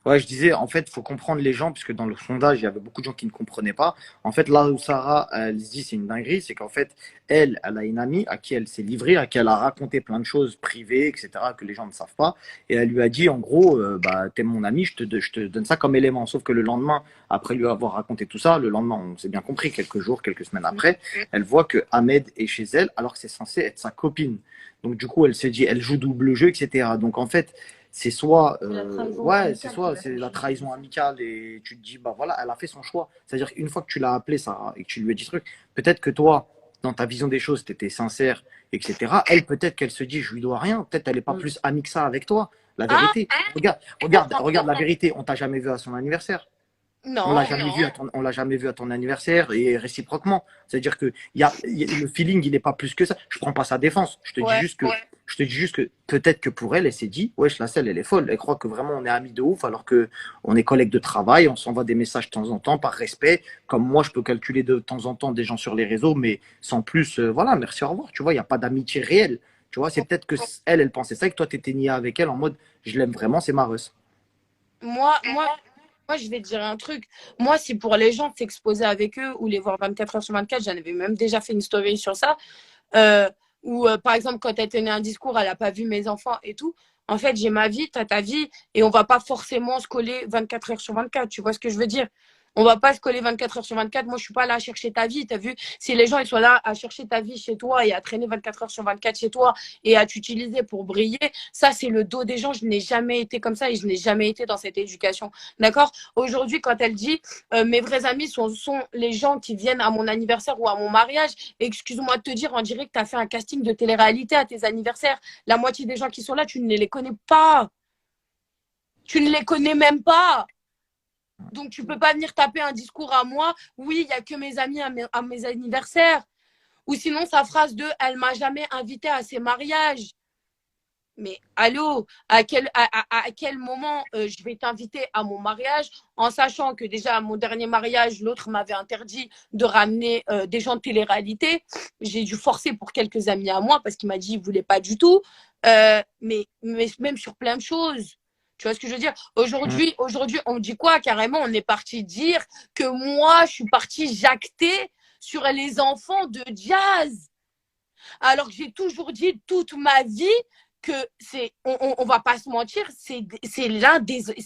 Ouais, je disais, en fait, il faut comprendre les gens, puisque dans le sondage, il y avait beaucoup de gens qui ne comprenaient pas. En fait, là où Sarah, elle se dit, c'est une dinguerie, c'est qu'en fait, elle a une amie à qui elle s'est livrée, à qui elle a raconté plein de choses privées, etc., que les gens ne savent pas. Et elle lui a dit, en gros, bah, t'es mon ami, je te donne ça comme élément. Sauf que le lendemain, après lui avoir raconté tout ça, le lendemain, on s'est bien compris, quelques jours, quelques semaines après, elle voit que Ahmed est chez elle, alors que c'est censé être sa copine. Donc, du coup, elle se dit, elle joue double jeu, etc. Donc, en fait, c'est soit ouais, c'est soit c'est la trahison amicale et tu te dis bah voilà, elle a fait son choix. C'est-à-dire qu'une fois que tu l'as appelée ça et que tu lui as dit ce truc, peut-être que toi dans ta vision des choses, tu étais sincère, etc. Elle, peut-être qu'elle se dit je lui dois rien, peut-être elle est pas plus amie que ça avec toi. La vérité. Regarde la vérité, on t'a jamais vu à son anniversaire. Non. On l'a jamais vu à ton anniversaire et réciproquement. C'est-à-dire que le feeling, il n'est pas plus que ça. Je prends pas sa défense. Je te dis juste que peut-être que pour elle, elle s'est dit, wesh, la selle, elle est folle. Elle croit que vraiment on est amis de ouf alors que on est collègues de travail, on s'envoie des messages de temps en temps par respect. Comme moi, je peux calculer de temps en temps des gens sur les réseaux, mais sans plus, voilà, merci, au revoir. Tu vois, il n'y a pas d'amitié réelle. Tu vois, c'est peut-être que elle pensait ça et que toi, tu étais nié avec elle en mode, je l'aime vraiment, c'est ma reuse. Moi, je vais te dire un truc. Moi, si pour les gens s'exposer avec eux ou les voir 24 heures sur 24, j'en avais même déjà fait une story sur ça. Euh, par exemple, quand elle tenait un discours, elle n'a pas vu mes enfants et tout. En fait, j'ai ma vie, tu as ta vie, et on va pas forcément se coller 24 heures sur 24. Tu vois ce que je veux dire? On va pas se coller 24 heures sur 24. Moi, je suis pas là à chercher ta vie. Tu as vu? Si les gens ils sont là à chercher ta vie chez toi et à traîner 24 heures sur 24 chez toi et à t'utiliser pour briller, ça, c'est le dos des gens. Je n'ai jamais été comme ça et je n'ai jamais été dans cette éducation. D'accord? Aujourd'hui, quand elle dit mes vrais amis sont les gens qui viennent à mon anniversaire ou à mon mariage, excuse-moi de te dire, on dirait que tu as fait un casting de télé-réalité à tes anniversaires. La moitié des gens qui sont là, tu ne les connais pas. Tu ne les connais même pas. Donc, tu ne peux pas venir taper un discours à moi. Oui, il n'y a que mes amis à mes anniversaires. Ou sinon, sa phrase de elle m'a jamais invité à ses mariages. Mais allô, à quel moment je vais t'inviter à mon mariage en sachant que déjà à mon dernier mariage, l'autre m'avait interdit de ramener des gens de télé-réalité. J'ai dû forcer pour quelques amis à moi parce qu'il m'a dit qu'il ne voulait pas du tout. Mais même sur plein de choses. Tu vois ce que je veux dire? Aujourd'hui, on dit quoi? Carrément, on est parti dire que moi, je suis partie jacter sur les enfants de Jazz. Alors que j'ai toujours dit toute ma vie que on va pas se mentir, c'est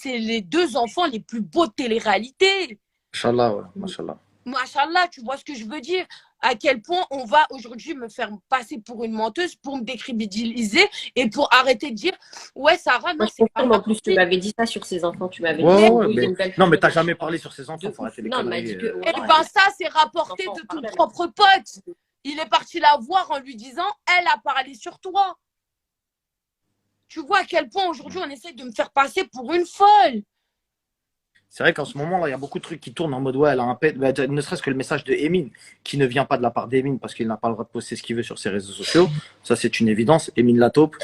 les deux enfants les plus beaux de télé-réalité. Inch'Allah, ouais, mashallah. Machallah, tu vois ce que je veux dire? à quel point on va aujourd'hui me faire passer pour une menteuse, pour me décrédibiliser et pour arrêter de dire ouais Sarah, Moi, non, je c'est pas confirme, ma en plus, tu fille. m'avais dit ça sur ses enfants. Tu m'avais dit, Ouais, c'est ouais, une mais... deuxième belle Non, fille mais de t'as jamais machin. parlé sur ses De enfants, faut ouf. arrêter les Non, il m'a conneries. dit que, Et voilà, ben ça, c'est rapporté les enfants de en ton parlaient. propre pote. Il est parti la voir en lui disant elle a parlé sur toi. Tu vois à quel point aujourd'hui on essaie de me faire passer pour une folle. C'est vrai qu'en ce moment, là, il y a beaucoup de trucs qui tournent en mode ouais, elle a un pet. Bah, ne serait-ce que le message de Emin, qui ne vient pas de la part d'Emin parce qu'il n'a pas le droit de poster ce qu'il veut sur ses réseaux sociaux. Ça, c'est une évidence. Emin la taupe.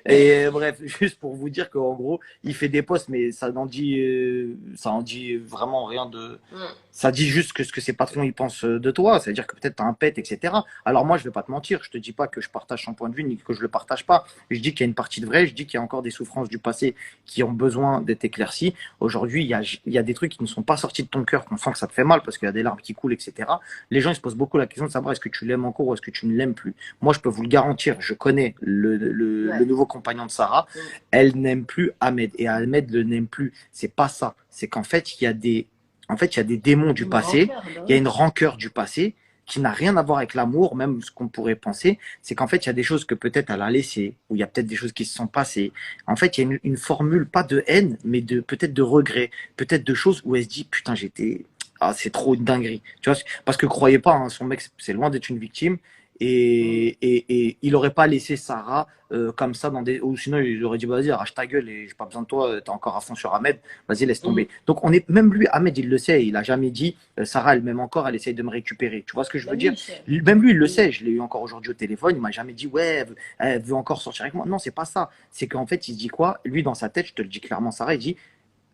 Et bref, juste pour vous dire qu'en gros, il fait des posts, mais ça en dit vraiment rien de. Mm. Ça dit juste que ce que ses patrons ils pensent de toi. C'est-à-dire que peut-être tu as un pet, etc. Alors moi, je vais pas te mentir. Je te dis pas que je partage son point de vue ni que je le partage pas. Je dis qu'il y a une partie de vrai. Je dis qu'il y a encore des souffrances du passé qui ont besoin d'être éclaircies. Aujourd'hui, il y a des trucs qui ne sont pas sortis de ton cœur, qu'on sent que ça te fait mal parce qu'il y a des larmes qui coulent, etc. Les gens ils se posent beaucoup la question de savoir est-ce que tu l'aimes encore ou est-ce que tu ne l'aimes plus. Moi, je peux vous le garantir. Je connais le nouveau compagnon de Sarah. Mm. Elle n'aime plus Ahmed et Ahmed le n'aime plus. C'est pas ça. C'est qu'en fait, il y a des démons du Une passé. rancœur, bah Il y a oui. une rancœur du passé qui n'a rien à voir avec l'amour, même ce qu'on pourrait penser. C'est qu'en fait, il y a des choses que peut-être elle a laissées, ou il y a peut-être des choses qui se sont passées. En fait, il y a une formule, pas de haine, mais de peut-être de regret, peut-être de choses où elle se dit, putain, ah, c'est trop une dinguerie. Tu vois, parce que croyez pas, hein, son mec, c'est loin d'être une victime. Et il aurait pas laissé Sarah comme ça dans des. Ou sinon, il aurait dit, vas-y, arrache ta gueule et j'ai pas besoin de toi, t'es encore à fond sur Ahmed, vas-y, laisse tomber. Donc, on est, même lui, Ahmed, il le sait, il a jamais dit, Sarah, elle m'aime encore, elle essaye de me récupérer. Tu vois ce que je veux Même dire? lui, c'est- Même lui, il le sait, je l'ai eu encore aujourd'hui au téléphone, il m'a jamais dit, ouais, elle veut encore sortir avec moi. Non, c'est pas ça. C'est qu'en fait, il se dit quoi? Lui, dans sa tête, je te le dis clairement, Sarah, il dit,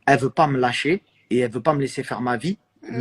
elle veut pas me lâcher et elle veut pas me laisser faire ma vie Non, et lui,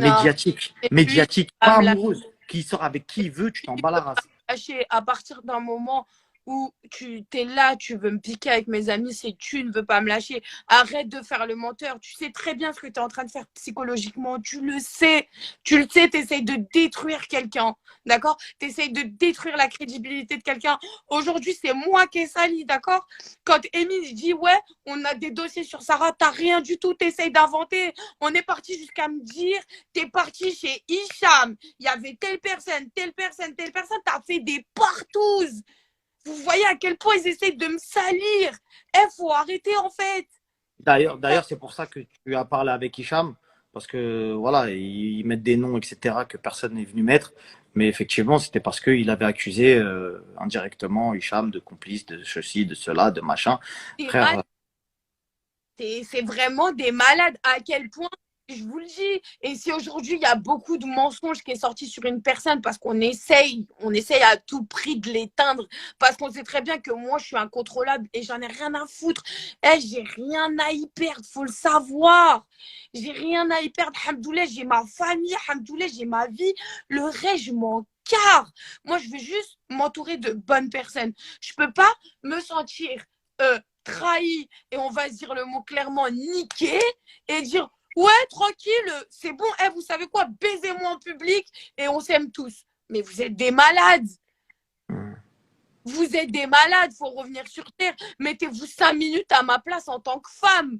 médiatique, à pas me amoureuse, qui sort avec qui il veut, tu t'en bats la race. lâcher à partir d'un moment où tu es là, tu veux me piquer avec mes amis, c'est que tu ne veux pas me lâcher. Arrête de faire le menteur. Tu sais très bien ce que tu es en train de faire psychologiquement. Tu le sais. Tu essayes de détruire quelqu'un. D'accord? Tu essayes de détruire la crédibilité de quelqu'un. Aujourd'hui, c'est moi qui ai sali. D'accord? Quand Émile dit, ouais, on a des dossiers sur Sarah, t'as rien du tout. Tu essayes d'inventer. On est parti jusqu'à me dire, tu es parti chez Hicham. Il y avait telle personne, telle personne, telle personne. Tu as fait des partouzes. Vous voyez à quel point ils essayent de me salir. Faut arrêter en fait. D'ailleurs, c'est pour ça que tu as parlé avec Hicham, parce que voilà, ils mettent des noms, etc., que personne n'est venu mettre. Mais effectivement, c'était parce qu'il avait accusé indirectement Hicham de complice de ceci, de cela, de machin. Frère, C'est vraiment des malades. À quel point, je vous le dis. Et si aujourd'hui, il y a beaucoup de mensonges qui est sorti sur une personne parce qu'on essaye à tout prix de l'éteindre, parce qu'on sait très bien que moi, je suis incontrôlable et j'en ai rien à foutre. J'ai rien à y perdre, faut le savoir. J'ai rien à y perdre. Hamdoulah, j'ai ma famille, Hamdoulah, j'ai ma vie. Le reste, je m'en carre. Moi, je veux juste m'entourer de bonnes personnes. Je peux pas me sentir trahi, et on va dire le mot clairement, niqué, et dire ouais, tranquille, c'est bon, vous savez quoi, baisez-moi en public et on s'aime tous. Mais vous êtes des malades. Vous êtes des malades, faut revenir sur terre. Mettez-vous 5 minutes à ma place en tant que femme.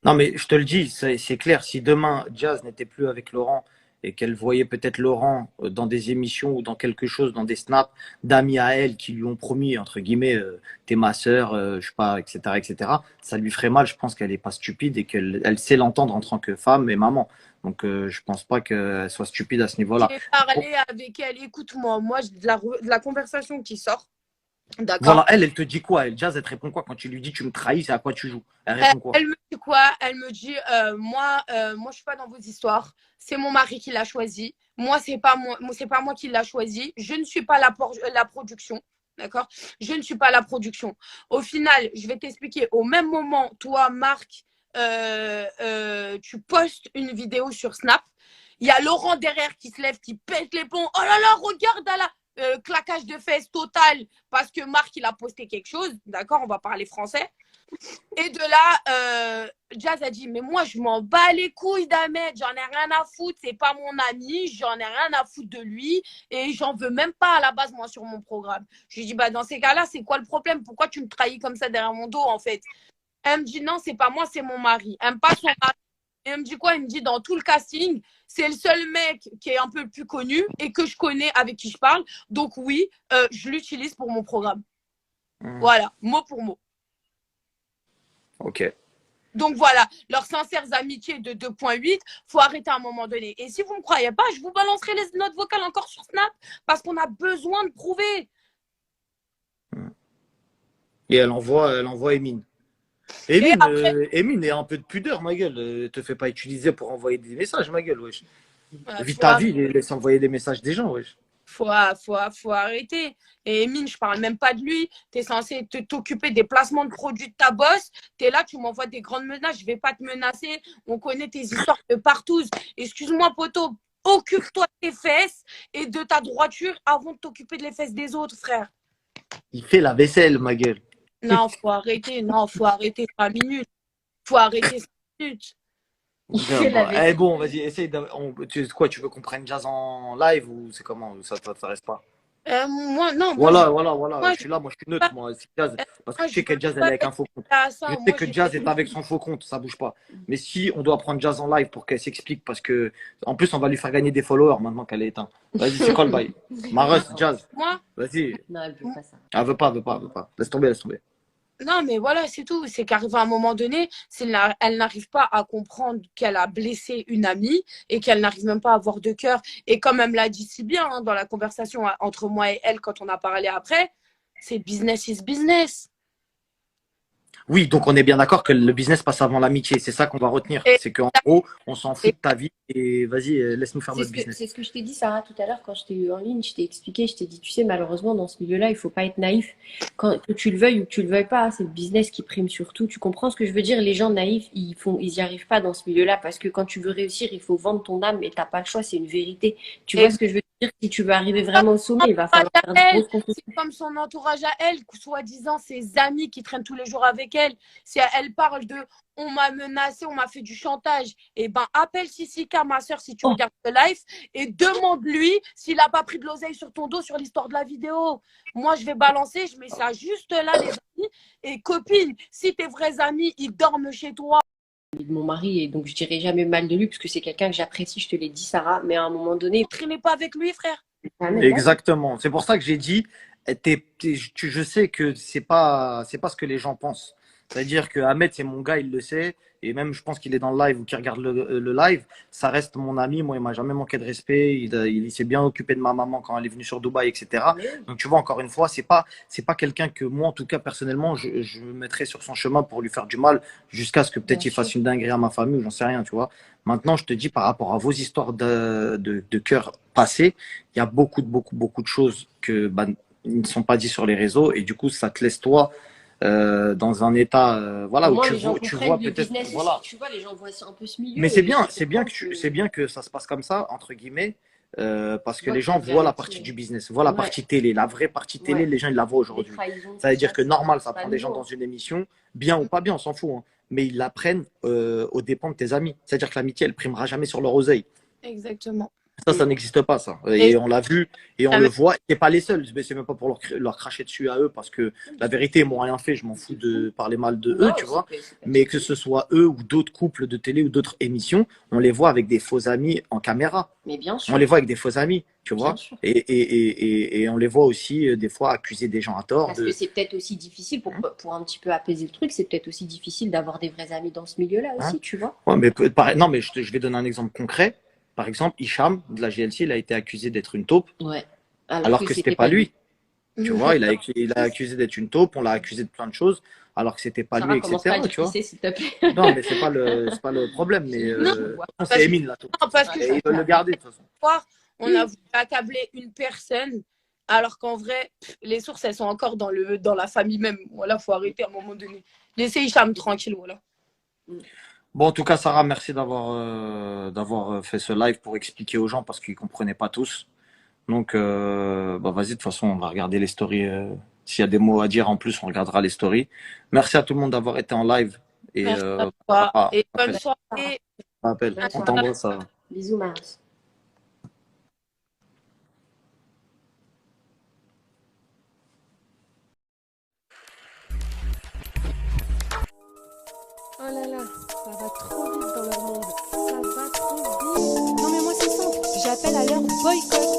non, mais je te le dis, c'est clair. Si demain Jazz n'était plus avec Laurent et qu'elle voyait peut-être Laurent dans des émissions ou dans quelque chose, dans des snaps d'amis à elle qui lui ont promis, entre guillemets, t'es ma sœur, je sais pas, etc., etc., ça lui ferait mal. Je pense qu'elle est pas stupide et qu'elle sait l'entendre en tant que femme et maman. Donc, je pense pas qu'elle soit stupide à ce niveau-là. J'ai parlé avec elle, écoute-moi, moi, de la conversation qui sort. D'accord. Voilà, elle te dit quoi? Elle, Jazz, elle te répond quoi quand tu lui dis tu me trahis, c'est à quoi tu joues? Elle répond quoi? Elle me dit quoi? Elle me dit moi, je suis pas dans vos histoires. C'est mon mari qui l'a choisi. Moi, c'est pas moi qui l'a choisi. Je ne suis pas la production. D'accord? Je ne suis pas la production. Au final, je vais t'expliquer. Au même moment, toi, Marc, tu postes une vidéo sur Snap. Il y a Laurent derrière qui se lève, qui pète les plombs. Oh là là, regarde à la claquage de fesses total parce que Marc, il a posté quelque chose. D'accord? On va parler français. Et de là, Jazz a dit, mais moi, je m'en bats les couilles d'Ahmed, j'en ai rien à foutre, c'est pas mon ami, j'en ai rien à foutre de lui, et j'en veux même pas à la base, moi, sur mon programme. Je lui ai dit, bah, dans ces cas-là, c'est quoi le problème? Pourquoi tu me trahis comme ça derrière mon dos, en fait? Elle me dit, non, c'est pas moi, c'est mon mari. Elle me passe son mari. Et elle me dit quoi? Il me dit dans tout le casting, c'est le seul mec qui est un peu le plus connu et que je connais, avec qui je parle. Donc oui, je l'utilise pour mon programme. Voilà, mot pour mot. Ok. Donc voilà, leurs sincères amitiés de 2.8, faut arrêter à un moment donné. Et si vous ne me croyez pas, je vous balancerai les notes vocales encore sur Snap parce qu'on a besoin de prouver. Et elle envoie Emine. Et après, Emine, ait un peu de pudeur, ma gueule. Te fais pas utiliser pour envoyer des messages, ma gueule, wesh. Vis faut, ta vie, laisse envoyer des messages des gens, wesh. faut arrêter. Et Emine, je parle même pas de lui. Tu es censé t'occuper des placements de produits de ta boss. Tu es là, tu m'envoies des grandes menaces. Je vais pas te menacer. On connaît tes histoires de partout. Excuse-moi, poteau. Occupe-toi de tes fesses et de ta droiture avant de t'occuper de les fesses des autres, frère. Il fait la vaisselle, ma gueule. Non, faut arrêter. Non, faut arrêter 5 minutes. Faut arrêter 5 minutes. Bon, vas-y, essaye. Tu veux qu'on prenne Jazz en live ou c'est comment? Ça t'intéresse pas? Moi, non. Voilà. Moi, Je suis là, moi, je suis neutre, moi. C'est Jazz. Parce que moi, je sais que Jazz, elle est avec un faux compte. Je sais que Jazz est avec son faux compte, ça bouge pas. Mais si on doit prendre Jazz en live pour qu'elle s'explique, parce que, en plus, on va lui faire gagner des followers maintenant qu'elle est éteinte. Vas-y, c'est quoi le bail? Maros, Jazz. Moi? Vas-y. Non, elle veut pas ça. Elle veut pas. Laisse tomber. Non, mais voilà, c'est tout. C'est qu'arrivé à un moment donné, elle n'arrive pas à comprendre qu'elle a blessé une amie et qu'elle n'arrive même pas à avoir de cœur. Et comme elle me l'a dit si bien hein, dans la conversation entre moi et elle quand on a parlé après, c'est business is business. Oui, donc on est bien d'accord que le business passe avant l'amitié. C'est ça qu'on va retenir. C'est qu'en gros, on s'en fout de ta vie et vas-y, laisse-nous faire notre business. C'est ce que je t'ai dit, Sarah, tout à l'heure, quand je t'ai eu en ligne, je t'ai expliqué, je t'ai dit, tu sais, malheureusement, dans ce milieu-là, il faut pas être naïf. Que tu le veuilles ou que tu le veuilles pas, c'est le business qui prime surtout. Tu comprends ce que je veux dire? Les gens naïfs, ils y arrivent pas dans ce milieu-là parce que quand tu veux réussir, il faut vendre ton âme et t'as pas le choix, c'est une vérité. Tu vois ce que je veux dire? Si tu veux arriver vraiment au sommet, il va falloir faire des grosses concessions. C'est comme son entourage à elle, soi-disant ses amis qui traînent tous les jours avec elle. Si elle parle de on m'a menacé, on m'a fait du chantage, et ben appelle Sissika, ma soeur, si tu regardes le live, et demande-lui s'il n'a pas pris de l'oseille sur ton dos sur l'histoire de la vidéo. Moi, je vais balancer, je mets ça juste là, les amis. Et copine, si tes vrais amis, ils dorment chez toi. De mon mari, et donc je dirais jamais mal de lui parce que c'est quelqu'un que j'apprécie, je te l'ai dit, Sarah, mais à un moment donné, Ne traînez pas avec lui, frère. Exactement. C'est pour ça que j'ai dit, je sais que c'est pas ce que les gens pensent. C'est-à-dire que Ahmed, c'est mon gars, il le sait. Et même, je pense qu'il est dans le live ou qu'il regarde le live. Ça reste mon ami. Moi, il m'a jamais manqué de respect. Il s'est bien occupé de ma maman quand elle est venue sur Dubaï, etc. Donc, tu vois, encore une fois, c'est pas quelqu'un que moi, en tout cas, personnellement, je me mettrais sur son chemin pour lui faire du mal jusqu'à ce que peut-être il fasse une dinguerie à ma famille ou j'en sais rien, tu vois. Maintenant, je te dis, par rapport à vos histoires de cœur passés, il y a beaucoup de choses que, ils ne sont pas dit sur les réseaux. Et du coup, ça te laisse, toi, dans un état voilà où tu vois peut-être voilà. Tu vois, les gens voient un peu ce milieu. Mais c'est bien que ça se passe comme ça entre guillemets parce que les gens voient la partie du business, voient la partie télé, la vraie partie télé, les gens ils la voient aujourd'hui. Ça veut dire que normal, ça prend des gens dans une émission, bien ou pas bien, on s'en fout, hein, mais ils la prennent aux dépens de tes amis. C'est-à-dire que l'amitié, elle primera jamais sur leur oseille. Exactement. Ça n'existe pas, ça. Et on l'a vu, et on le voit. C'est pas les seuls. C'est même pas pour leur cracher dessus à eux, parce que la vérité, ils m'ont rien fait. Je m'en fous de parler mal de eux, tu vois. Mais que ce soit eux ou d'autres couples de télé ou d'autres émissions, on les voit avec des faux amis en caméra. Mais bien sûr. On les voit avec des faux amis, tu vois. Et on les voit aussi, des fois, accuser des gens à tort. Parce que c'est peut-être aussi difficile, pour un petit peu apaiser le truc, c'est peut-être aussi difficile d'avoir des vrais amis dans ce milieu-là aussi, tu vois. Ouais, mais non, mais je vais donner un exemple concret. Par exemple, Hicham de la GLC, il a été accusé d'être une taupe, alors que c'était pas lui. Tu vois, il a accusé d'être une taupe, on l'a accusé de plein de choses, alors que c'était pas lui, etc. Tu vois. S'il te plaît. Non, mais c'est pas le problème. Mais c'est Emine la taupe. Non, parce que ils veulent le garder de toute façon. On a voulu accabler une personne, alors qu'en vrai, les sources, elles sont encore dans la famille même. Voilà, faut arrêter à un moment donné. Laissez Hicham tranquille, voilà. Bon, en tout cas, Sarah, merci d'avoir fait ce live pour expliquer aux gens parce qu'ils comprenaient pas tous. Donc, vas-y, de toute façon, on va regarder les stories. S'il y a des mots à dire en plus, on regardera les stories. Merci à tout le monde d'avoir été en live. Et, et bonne soirée. On t'embrasse, Sarah. Bisous, Marie. Oh là là, ça va trop vite dans leur monde. boycott.